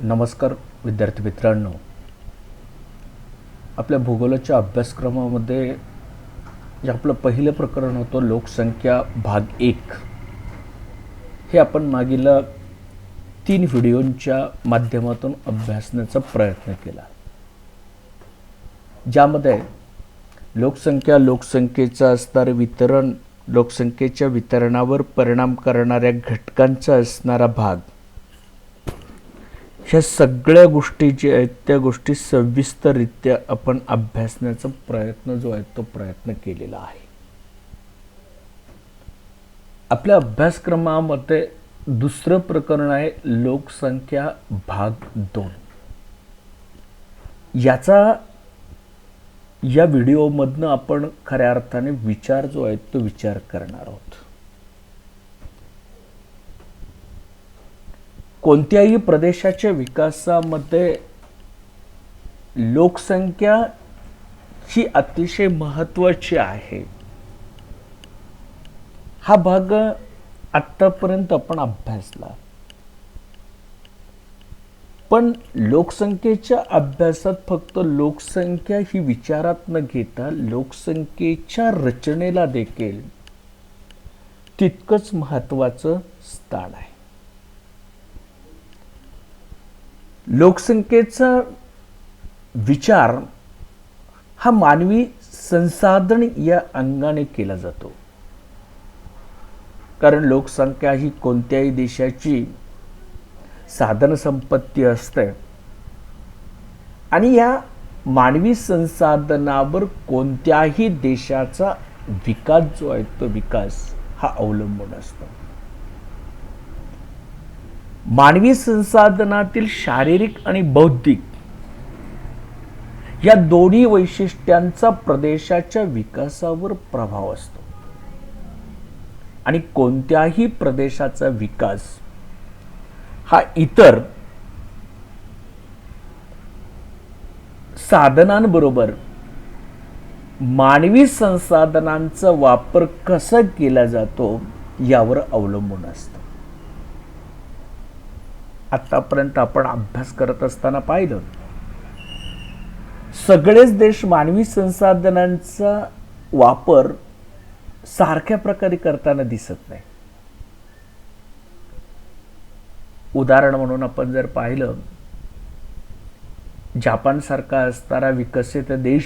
नमस्कार विद्यार्थी मित्रांनो, आपल्या भूगोलाच्या अभ्यासक्रमामध्ये जे आपलं पहिलं प्रकरण होतं लोकसंख्या भाग 1 हे आपण मागील 3 व्हिडिओंच्या माध्यमातून अभ्यासण्याचा प्रयत्न केला, ज्यामध्ये लोकसंख्येचं असणारे वितरण, लोकसंख्येच्या वितरणावर परिणाम करणाऱ्या घटकांचा असणारा भाग, ह्या सगळ्या गोष्टी जे आहेत त्या गोष्टी सविस्तररित्या आपण अभ्यासण्याचा प्रयत्न जो आहे तो प्रयत्न केलेला आहे. आपल्या अभ्यासक्रमामध्ये दुसरं प्रकरण आहे लोकसंख्या भाग 2. याचा या व्हिडिओमधनं आपण खऱ्या अर्थाने विचार जो आहे तो विचार करणार आहोत. कोणत्याही प्रदेशाच्या विकासामध्ये लोकसंख्या ही अतिशय महत्त्वाची आहे. हा भाग आतापर्यंत आपण अभ्यासला, पण लोकसंख्येच्या अभ्यासात फक्त लोकसंख्या ही विचारात न घेता लोकसंख्येच्या रचनेला देखील तितकंच महत्त्वाचं स्थान आहे. लोकसंख्येचा विचार हा मानवी संसाधन या अंगाने केला जातो, कारण लोकसंख्या ही कोणत्याही देशाची साधन संपत्ती असते आणि या मानवी संसाधनावर कोणत्याही देशाचा विकास जो आहे तो विकास हा अवलंबून असतो. मानवी संसाधनातील शारीरिक आणि बौद्धिक या दोन्ही वैशिष्ट्यांचा प्रदेशाच्या विकासावर प्रभाव असतो आणि कोणत्याही प्रदेशाचा विकास हा इतर साधनांबरोबर मानवी संसाधनांचा वापर कसा केला जातो यावर अवलंबून असतो. आतापर्यंत आपण अभ्यास करत असताना पाहिलं, सगळेच देश मानवी संसाधनांचा वापर सारख्या प्रकारे करताना दिसत नाही. उदाहरण म्हणून आपण जर पाहिलं, जपान सारखा असणारा विकसित देश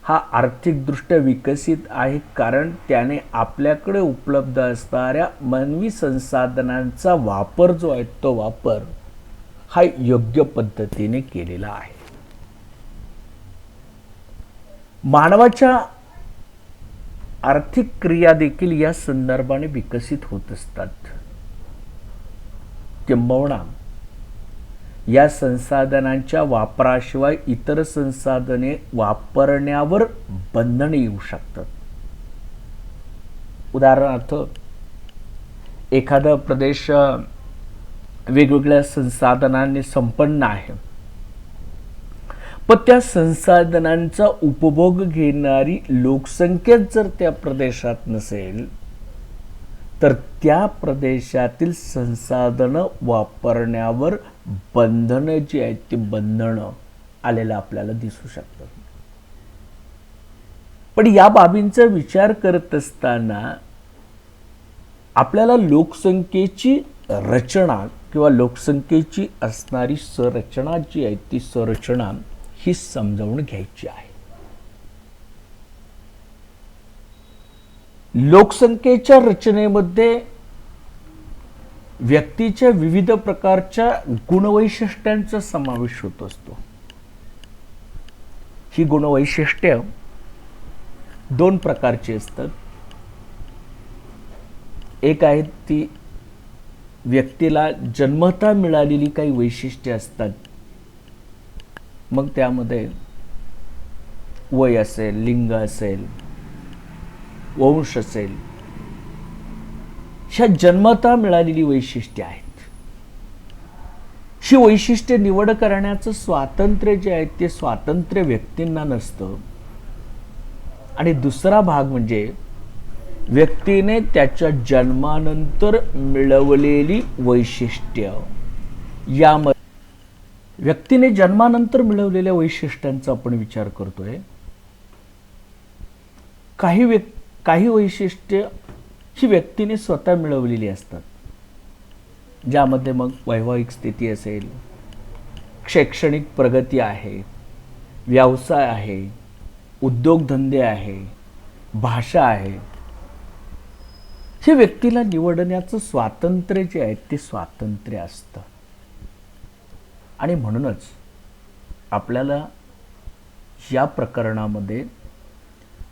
हा आर्थिकदृष्ट्या विकसित आहे, कारण त्याने आपल्याकडे उपलब्ध असणाऱ्या मानवी संसाधनांचा वापर जो आहे तो वापर हा योग्य पद्धतीने केलेला आहे. मानवाच्या आर्थिक क्रिया देखील या संदर्भाने विकसित होत असतात. किंबहुना या संसाधनांच्या वापराशिवाय इतर संसाधने वापरण्यावर बंधने येऊ शकतात. उदाहरणार्थ, एखादा प्रदेश वेगवेगळ्या संसाधनांनी संपन्न आहे, पण त्या संसाधनांचा उपभोग घेणारी लोकसंख्या जर त्या प्रदेशात नसेल तर त्या प्रदेशातील संसाधनं वापरण्यावर बंधनं जी आहेत ती बंधनं आलेलं आपल्याला दिसू शकतात. पण या बाबींचा विचार करत असताना आपल्याला लोकसंख्येची रचना किंवा लोकसंख्येची असणारी संरचना जी आहे ती संरचना ही समजावून घ्यायची आहे. लोकसंख्येच्या रचनेमध्ये व्यक्तीच्या विविध प्रकारच्या गुणवैशिष्ट्यांचा समावेश होत असतो. ही गुणवैशिष्ट्ये 2 प्रकारची असतात. एक आहे ती व्यक्तीला जन्मतः मिळालेली काही वैशिष्ट्ये असतात. मग त्यामध्ये वय असेल, लिंग असेल, वंश असेल, ह्या जन्मतः मिळालेली वैशिष्ट्ये आहेत. ही वैशिष्ट्ये निवड करण्याचं स्वातंत्र्य जे आहे ते स्वातंत्र्य व्यक्तींना नसतं. आणि दुसरा भाग म्हणजे व्यक्तीने त्याच्या जन्मानंतर मिळवलेली वैशिष्ट्य यामध्ये व्यक्तीने जन्मानंतर मिळवलेल्या वैशिष्ट्यांचा आपण विचार करतोय. काही वैशिष्ट्य ही व्यक्तीने स्वतः मिळवलेली असतात, ज्यामध्ये मग वैवाहिक स्थिती असेल, शैक्षणिक प्रगती आहे, व्यवसाय आहे, उद्योगधंदे आहे, भाषा आहे. हे व्यक्तीला निवडण्याचं स्वातंत्र्य जे आहे ते स्वातंत्र्य असतं. आणि म्हणूनच आपल्याला या प्रकरणामध्ये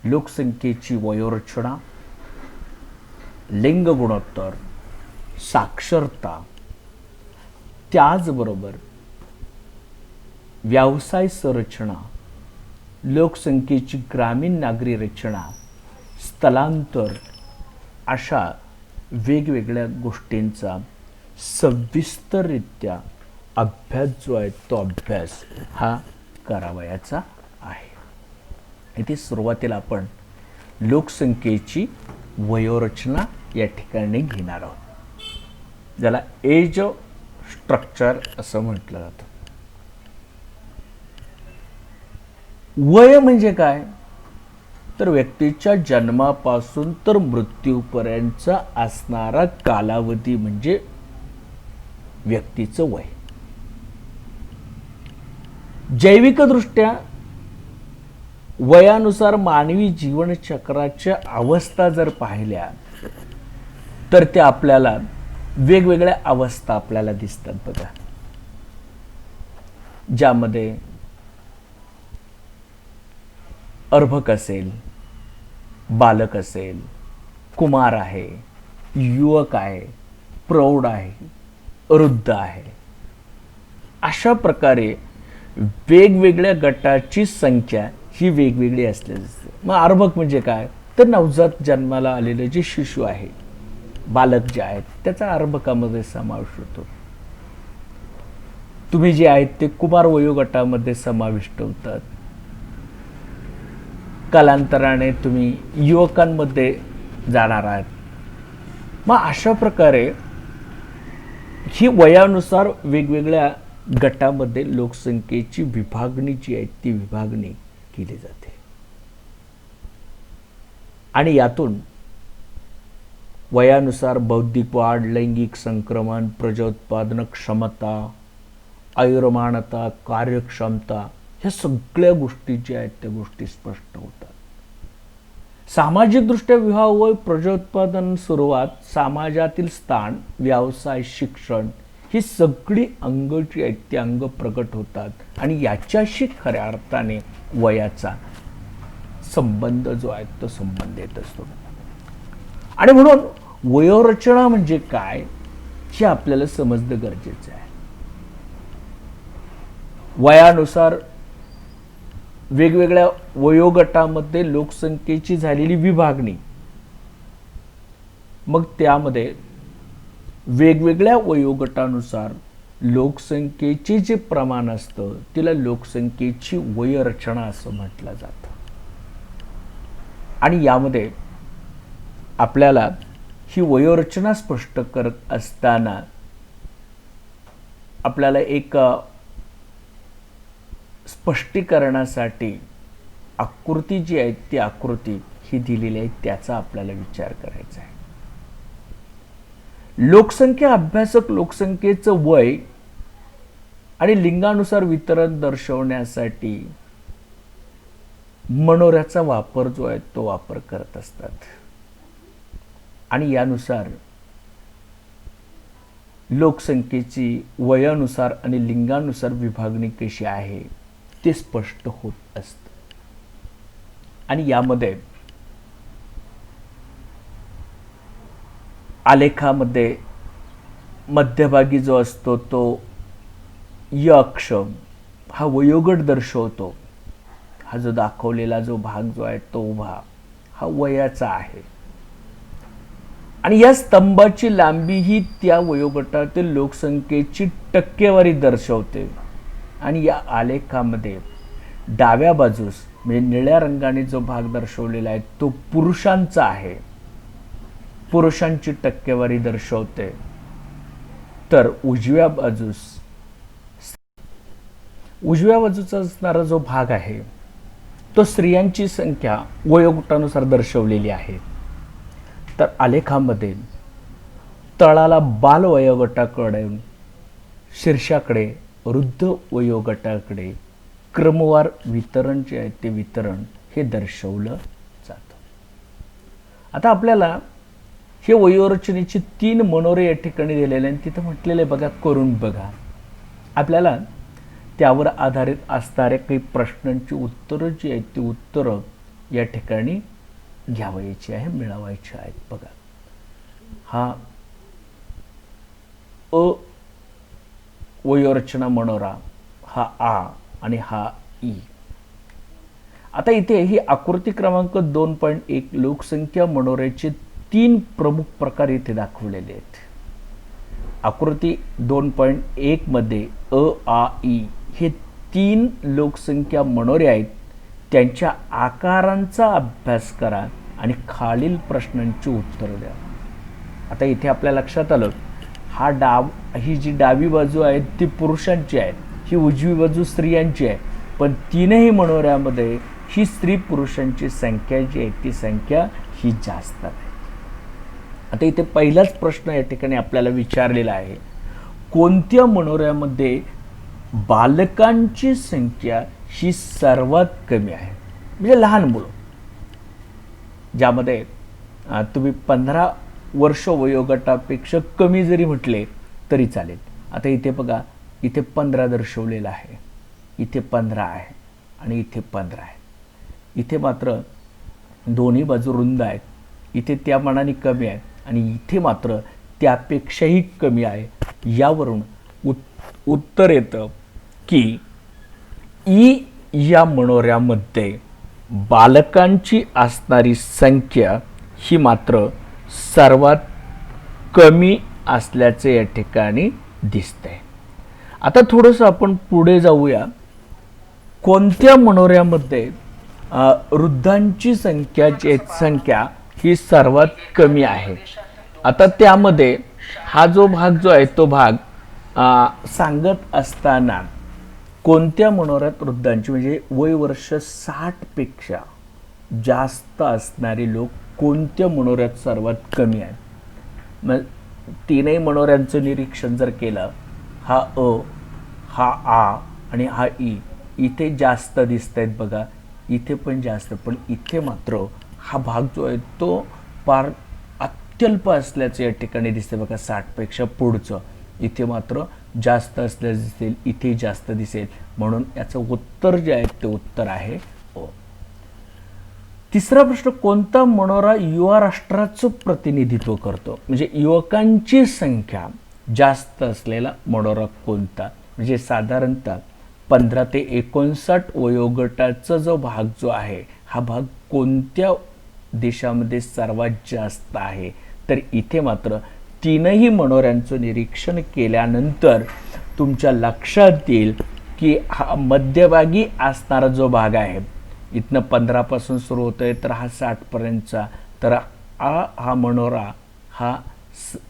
लोकसंख्येची वयोरचना, लिंग गुणोत्तर, साक्षरता, त्याचबरोबर व्यवसाय संरचना, लोकसंख्येची ग्रामीण नागरी रचना, स्थलांतर, अशा वेगवेगळ्या गोष्टींचा सविस्तररित्या अभ्यास जो आहे तो अभ्यास हा करावयाचा आहे. इथे सुरुवातीला आपण लोकसंख्येची वयोरचना या ठिकाणी घेणार आहोत, ज्याला एज स्ट्रक्चर असं म्हटलं जातं. वय म्हणजे काय, तर व्यक्तीच्या जन्मापासून तर मृत्यूपर्यंतचा असणारा कालावधी म्हणजे व्यक्तीचं वय. जैविकदृष्ट्या वयानुसार मानवी जीवनचक्राच्या अवस्था जर पाहिल्या तर त्या आपल्याला वेगवेगळ्या अवस्था आपल्याला दिसतात बघा, ज्यामध्ये अर्भक असेल, बालक असेल, कुमार आहे, युवक आहे, प्रौढ आहे, वृद्ध आहे. अशा प्रकारे वेगवेगळ्या गटाची संख्या ही वेगवेगळी असलेली असते. मग अर्भक म्हणजे काय, तर नवजात जन्माला आलेले जे शिशु आहे, बालक जे आहेत, त्याचा अर्भकामध्ये समावेश होतो. तुम्ही जे आहेत ते कुमार वयोगटामध्ये समाविष्ट होतात. कालांतराने तुम्ही युवकांमध्ये जाणार आहात. मग अशा प्रकारे ही वयानुसार वेगवेगळ्या गटामध्ये लोकसंख्येची विभागणी जी आहे ती विभागणी केली जाते. आणि यातून वयानुसार बौद्धिक वाढ, लैंगिक संक्रमण, प्रजोत्पादन क्षमता, आयुर्मानता, कार्यक्षमता, ह्या सगळ्या गोष्टी ज्या आहेत त्या गोष्टी स्पष्ट होतात. सामाजिकदृष्ट्या विवाह, वय, प्रजोत्पादन, सुरुवात, समाजातील स्थान, व्यवसाय, शिक्षण, ही सगळी अंग जी आहेत ती अंग प्रकट होतात आणि याच्याशी खऱ्या अर्थाने वयाचा संबंध जो आहे तो संबंध येत असतो. आणि म्हणून वयोरचना म्हणजे काय हे आपल्याला समजणं गरजेचं आहे. वयानुसार वेगवेगळ्या वयोगटामध्ये लोकसंख्येची झालेली विभागणी, मग त्यामध्ये वेगवेगळ्या वयोगटानुसार लोकसंख्येचे जे प्रमाण असतं तिला लोकसंख्येची वयरचना असं म्हटलं जातं. आणि यामध्ये आपल्याला ही वयोरचना स्पष्ट करत असताना आपल्याला एक स्पष्टीकरणासाठी आकृती जी आहे ती आकृती ही दिलेली आहे, त्याचा आपल्याला विचार करायचा आहे. लोकसंख्या अभ्यासक लोकसंख्येचं वय आणि लिंगानुसार वितरण दर्शवण्यासाठी मनोऱ्याचा वापर जो आहे तो वापर करत असतात. आणि यानुसार लोकसंख्येची वयानुसार आणि लिंगानुसार विभागणी कशी आहे ते स्पष्ट होत असतं. आणि यामध्ये आलेखामध्ये मध्यभागी जो असतो तो य अक्ष हा वयोगट दर्शवतो. हा जो दाखवलेला जो भाग जो आहे तो उभा हा वयाचा आहे. आणि या स्तंभाची लांबी ही त्या वयोगटातील लोकसंख्येची टक्केवारी दर्शवते. आणि या आलेखामध्ये डाव्या बाजूस म्हणजे निळ्या रंगाने जो भाग दर्शवलेला आहे तो पुरुषांचा आहे, पुरुषांची टक्केवारी दर्शवते. तर उजव्या बाजूस उजव्या बाजूचा असणारा जो भाग आहे तो स्त्रियांची संख्या वयोगटानुसार दर्शवलेली आहे. तर आलेखामध्ये तळाला बाल वयोगटाकडे, शीर्षाकडे वृद्ध वयोगटाकडे क्रमवार वितरण जे आहे ते वितरण हे दर्शवलं जातं. आता आपल्याला हे वयोरचनेची 3 मनोरे या ठिकाणी दिलेले आणि तिथं म्हटलेलं आहे बघा, करून बघा. आपल्याला त्यावर आधारित असणाऱ्या काही प्रश्नांची उत्तरं जी आहेत ती उत्तरं या ठिकाणी घ्यावायची आहे, मिळवायची आहेत. बघा, हा अ वयोरचना मनोरा, हा आ आणि हा ई. आता इथे ही आकृती क्रमांक 2.1 लोकसंख्या मनोऱ्याचे 3 प्रमुख प्रकार इथे दाखवलेले आहेत. आकृती 2.1 मध्ये अ, आ, ई हे 3 लोकसंख्या मनोरे आहेत. त्यांच्या आकारांचा अभ्यास करा आणि खालील प्रश्नांची उत्तरं द्या. आता इथे आपल्या लक्षात आलं, ही जी डावी बाजू आहे ती पुरुषांची आहे, ही उजवी बाजू स्त्रियांची आहे. पण 3ही मनोऱ्यामध्ये ही स्त्री पुरुषांची संख्या जी आहे ती संख्या ही जास्त आहे. आता इथे पहिलाच प्रश्न या ठिकाणी आपल्याला विचारलेला आहे, कोणत्या मनोऱ्यामध्ये बालकांची संख्या ही सर्वात कमी आहे? म्हणजे लहान मुलं, ज्यामध्ये तुम्ही 15 वर्ष वयोगटापेक्षा कमी जरी म्हटले तरी चालेल. आता इथे बघा, इथे 15 दर्शवलेलं आहे, इथे 15 आहे आणि इथे 15 आहे. इथे मात्र दोन्ही बाजू रुंद आहेत, इथे त्या मानाने कमी आहेत आणि इथे मात्र त्यापेक्षाही कमी आहे. यावरून उत्तर येतं की ई या मनोऱ्यामध्ये बालकांची असणारी संख्या ही मात्र सर्वात कमी असल्याचे या ठिकाणी दिसते. आता थोडंसं आपण पुढे जाऊया. कोणत्या मनोऱ्यामध्ये वृद्धांची संख्या ही सर्वात कमी आहे? आता त्यामध्ये हा जो भाग जो आहे तो भाग सांगत असताना कोणत्या मनोऱ्यात वृद्धांची म्हणजे वय वर्ष 60 पेक्षा जास्त असणारे लोक कोणत्या मनोऱ्यात सर्वात कमी आहेत? मग 3ही मनोऱ्यांचं निरीक्षण जर केलं, हा अ, हा आ आणि हा ई इथे जास्त दिसत आहेत बघा, इथे पण जास्त, पण इथे मात्र हा भाग जो आहे तो फार अत्यल्प असल्याचं या ठिकाणी दिसते बघा. 60 पेक्षा पुढचं इथे मात्र जास्त असल्याचं दिसेल, इथे जास्त दिसेल. म्हणून याचं उत्तर जे आहे ते उत्तर आहे ओ. तिसरा प्रश्न, कोणता मनोरा युवा राष्ट्राचं प्रतिनिधित्व करतो? म्हणजे युवकांची संख्या जास्त असलेला मनोरा कोणता? म्हणजे साधारणतः 15 ते 59 वयोगटाचा जो भाग जो आहे हा भाग कोणत्या देशामध्ये सर्वात जास्त आहे? तर इथे मात्र 3ही मनोऱ्यांचं निरीक्षण केल्यानंतर तुमच्या लक्षात येईल की हा मध्यभागी असणारा जो भाग आहे, इथनं 15 पासून सुरू होतोय तर हा 60 पर्यंतचा, तर हा मनोरा हा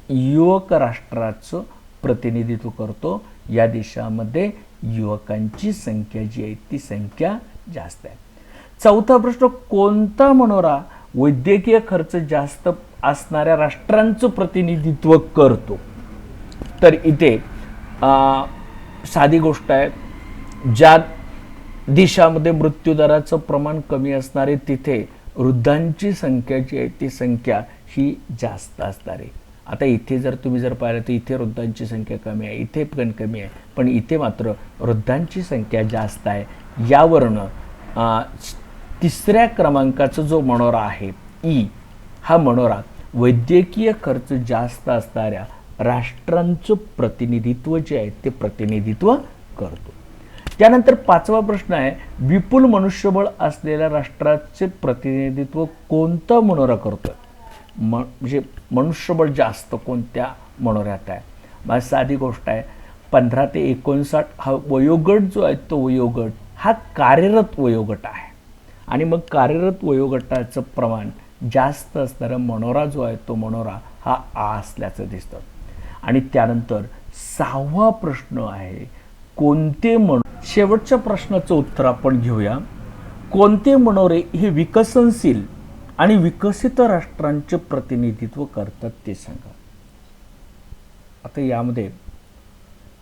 युवक राष्ट्राचं प्रतिनिधित्व करतो. या देशामध्ये युवकांची संख्या जी आहे ती संख्या जास्त आहे. चौथा प्रश्न, कोणता मनोरा वैद्यकीय खर्च जास्त असणाऱ्या राष्ट्रांचं प्रतिनिधित्व करतो? तर इथे साधी गोष्ट आहे, ज्या देशामध्ये मृत्यूदराचं प्रमाण कमी असणारे तिथे वृद्धांची संख्या जी आहे ती संख्या ही जास्त असणार आहे. आता इथे जर तुम्ही पाहिलं तर इथे वृद्धांची संख्या कमी आहे, इथे पण कमी आहे, पण इथे मात्र वृद्धांची संख्या जास्त आहे. यावरून तिसऱ्या क्रमांकाचा जो मनोरा आहे ई, हा मनोरा वैद्यकीय खर्च जास्त असणाऱ्या राष्ट्रांचं प्रतिनिधित्व जे आहे ते प्रतिनिधित्व करतो. त्यानंतर 5वा प्रश्न आहे, विपुल मनुष्यबळ असलेल्या राष्ट्राचे प्रतिनिधित्व कोणता मनोरा करतो? म्हणजे मनुष्यबळ जास्त कोणत्या मनोऱ्यात आहे? मग साधी गोष्ट आहे, 15 ते 59 हा वयोगट जो आहे तो वयोगट हा कार्यरत वयोगट आहे आणि मग कार्यरत वयोगटाचं प्रमाण जास्त असणारा मनोरा जो आहे तो मनोरा हा आ असल्याचं दिसतं. आणि त्यानंतर 6वा प्रश्न आहे, कोणते शेवटच्या प्रश्नाचं उत्तर आपण घेऊया. कोणते मनोरे हे विकसनशील आणि विकसित राष्ट्रांचे प्रतिनिधित्व करतात ते सांगा. आता यामध्ये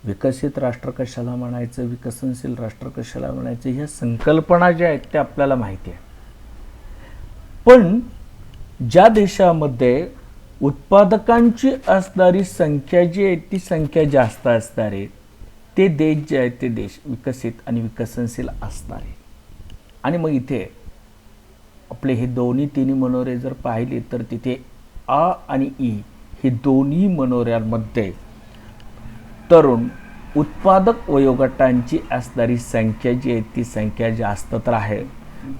विकसित राष्ट्र कशाला म्हणायचं, विकसनशील राष्ट्र कशाला म्हणायचं, ह्या संकल्पना ज्या आहेत त्या आपल्याला माहिती आहे. पण ज्या देशामध्ये उत्पादकांची असणारी संख्या जी आहे ती संख्या जास्त असणार आहे ते देश जे आहेत ते देश विकसित आणि विकसनशील असणार आहे. आणि मग इथे आपले हे दोन्ही तिन्ही मनोरे जर पाहिले तर तिथे आ आणि ई हे दोन्ही मनोऱ्यांमध्ये तरुण उत्पादक वयोगटांची असणारी संख्या जी आहे ती संख्या जास्त तर आहे,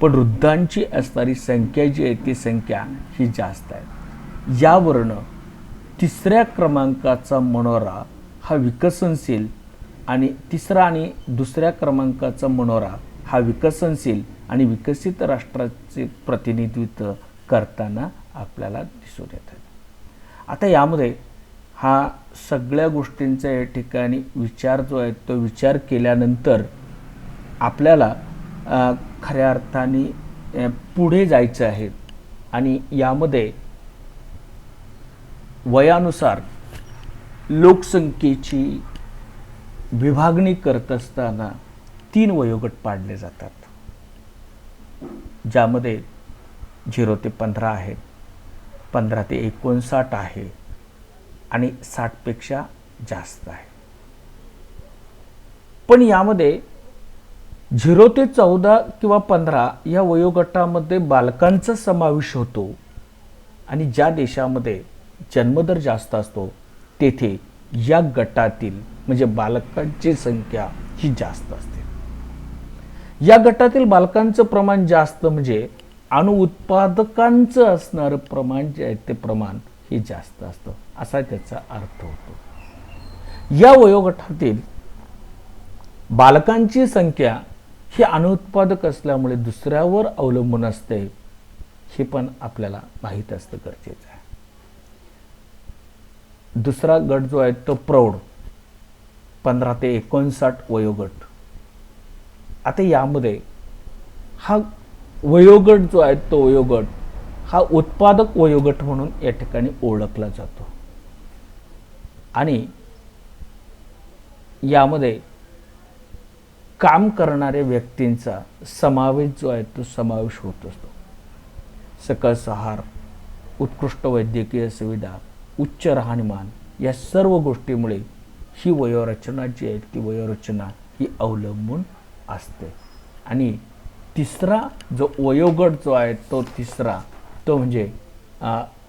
पण वृद्धांची असणारी संख्या जी आहे ती संख्या ही जास्त आहे. यावरनं तिसऱ्या क्रमांकाचा मनोरा हा विकसनशील आणि तिसरा आणि दुसऱ्या क्रमांकाचा मनोरा हा विकसनशील आणि विकसित राष्ट्राचे प्रतिनिधित्व करताना आपल्याला दिसून येतात. आता यामध्ये हा सगळ्या गोष्टींचा या ठिकाणी विचार जो आहे तो विचार केल्यानंतर आपल्याला खऱ्या अर्थाने पुढे जायचं आहे. आणि यामध्ये वयानुसार लोकसंख्येची विभागणी करत असताना 3 वयोगट पाडले जातात, ज्यामध्ये 0 ते 15 आहेत, 15 ते 59 आहे आणि 60पेक्षा जास्त आहे. पण यामध्ये 0 ते 14 किंवा 15 या वयोगटामध्ये बालकांचा समावेश होतो. आणि ज्या देशामध्ये जन्मदर जास्त असतो तेथे या गटातील म्हणजे बालकांची संख्या ही जास्त असते. या गटातील बालकांचं प्रमाण जास्त म्हणजे अणुउत्पादकांचं असणारं प्रमाण जे आहे ते प्रमाण हे जास्त असतं असा त्याचा अर्थ होतो. या वयोगटातील बालकांची संख्या ही अणुउत्पादक असल्यामुळे दुसऱ्यावर अवलंबून असते हे पण आपल्याला माहीत असतं गरजेचं आहे. दुसरा गट जो आहे तो प्रौढ 15 ते 59 वयोगट. आता यामध्ये हा वयोगट जो आहे तो वयोगट हा उत्पादक वयोगट म्हणून या ठिकाणी ओळखला जातो. आणि यामध्ये काम करणाऱ्या व्यक्तींचा समावेश जो आहे तो समावेश होत असतो. सकस आहार, उत्कृष्ट वैद्यकीय सुविधा, उच्च राहणीमान या सर्व गोष्टीमुळे ही वयोरचना जी आहे ती वयोरचना ही अवलंबून असते. आणि तिसरा जो वयोगट जो आहे तो तिसरा तो म्हणजे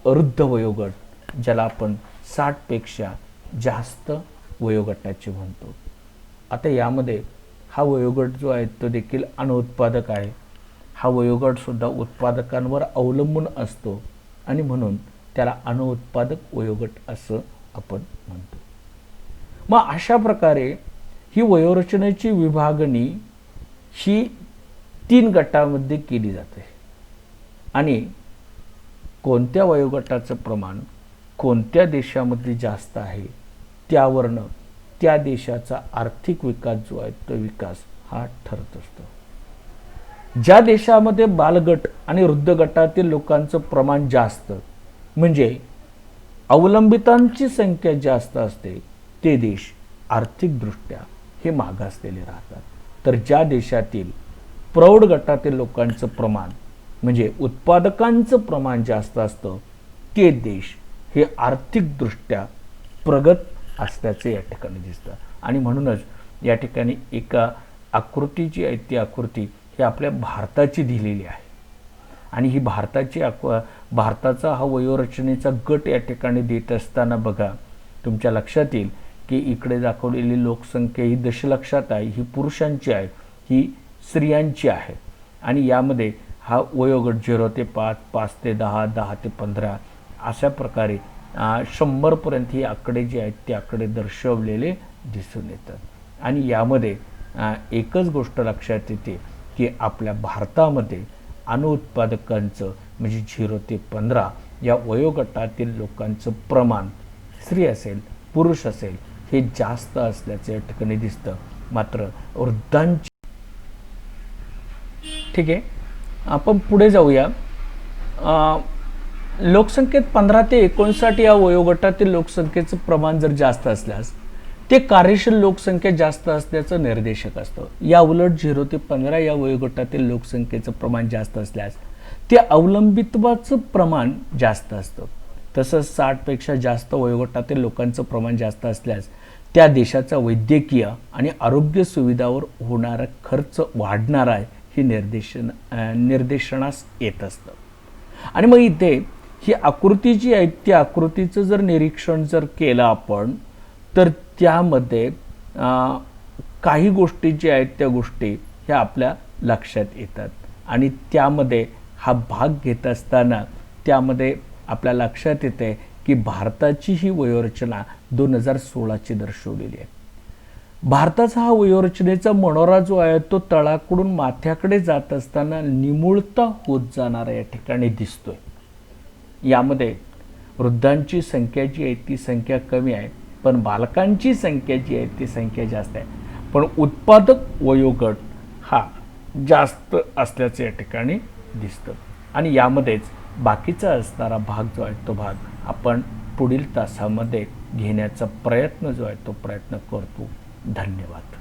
वृद्ध वयोगट, ज्याला आपण 60पेक्षा जास्त वयोगटाचे म्हणतो. आता यामध्ये हा वयोगट जो आहे तो देखील अणुउत्पादक आहे. हा वयोगट सुद्धा उत्पादकांवर अवलंबून असतो आणि म्हणून त्याला अणुउत्पादक वयोगट असं आपण म्हणतो. मग अशा प्रकारे ही वयोरचनेची विभागणी ही 3 गटामध्ये केली जाते. आणि कोणत्या वयोगटाचं प्रमाण कोणत्या देशामध्ये जास्त आहे त्यावरनं त्या देशाचा आर्थिक विकास जो आहे तो विकास हा ठरत असतो. ज्या देशामध्ये बालगट आणि वृद्ध गटातील लोकांचं प्रमाण जास्त म्हणजे अवलंबितांची संख्या जास्त असते ते देश आर्थिकदृष्ट्या हे मागासलेले राहतात. तर ज्या देशातील प्रौढ गटातील लोकांचं प्रमाण म्हणजे उत्पादकांचं प्रमाण जास्त असतं ते देश हे आर्थिकदृष्ट्या प्रगत असल्याचे या ठिकाणी दिसतं. आणि म्हणूनच या ठिकाणी एका आकृती जी आहे ती आकृती ही आपल्या भारताची दिलेली आहे. आणि ही भारताचा हा वयोरचनेचा गट या ठिकाणी देत असताना बघा तुमच्या लक्षात येईल की इकडे दाखवलेली लोकसंख्या ही दशलक्षात आहे, ही पुरुषांची आहे, ही स्त्रियांची आहे. आणि यामध्ये हा वयोगट 0 ते 5, 5 ते 10, 10 ते 15 अशा प्रकारे 100पर्यंत ही आकडे जे आहेत ते आकडे दर्शवलेले दिसून येतात. आणि यामध्ये एकच गोष्ट लक्षात येते की आपल्या भारतामध्ये अणुउत्पादकांचं म्हणजे 0 ते 15 या वयोगटातील लोकांचं प्रमाण स्त्री असेल पुरुष असेल हे जास्त असल्याचं या ठिकाणी दिसतं. मात्र वृद्धांची, ठीक आहे, आपण पुढे जाऊया. लोकसंख्येत 15 ते 59 या वयोगटातील लोकसंख्येचं प्रमाण जर जास्त असल्यास ते कार्यशील लोकसंख्या जास्त असल्याचं निर्देशक असतं. या उलट 0 ते 15 या वयोगटातील लोकसंख्येचं प्रमाण जास्त असल्यास ते अवलंबित्वाचं प्रमाण जास्त असतं. तसंच 60 पेक्षा जास्त वयोगटातील लोकांचं प्रमाण जास्त असल्यास त्या देशाचा वैद्यकीय आणि आरोग्य सुविधावर होणारा खर्च वाढणार आहे हे निर्देशनास येत असतं. आणि मग इथे ही आकृती जी आहे त्या आकृतीचं जर निरीक्षण जर केलं आपण तर त्यामध्ये काही गोष्टी ज्या आहेत त्या गोष्टी ह्या आपल्या लक्षात येतात. आणि त्यामध्ये हा भाग घेत असताना त्यामध्ये आपल्या लक्षात येते की भारताची ही वयोरचना 2016ची दर्शवलेली आहे. भारताचा हा वयोरचनेचा मनोरा जो आहे तो तळाकडून माथ्याकडे जात असताना निमुळता होत जाणारा या ठिकाणी दिसतोय. यामध्ये वृद्धांची संख्या जी आहे ती संख्या कमी आहे, पण बालकांची संख्या जी आहे ती संख्या जास्त आहे. पण उत्पादक वयोगट हा जास्त असल्याचं या ठिकाणी दिसतं. आणि यामध्येच बाकीचा असणारा भाग जो आहे तो भाग आपण पुढील तासामध्ये घेण्याचा प्रयत्न जो आहे तो प्रयत्न करतो. धन्यवाद.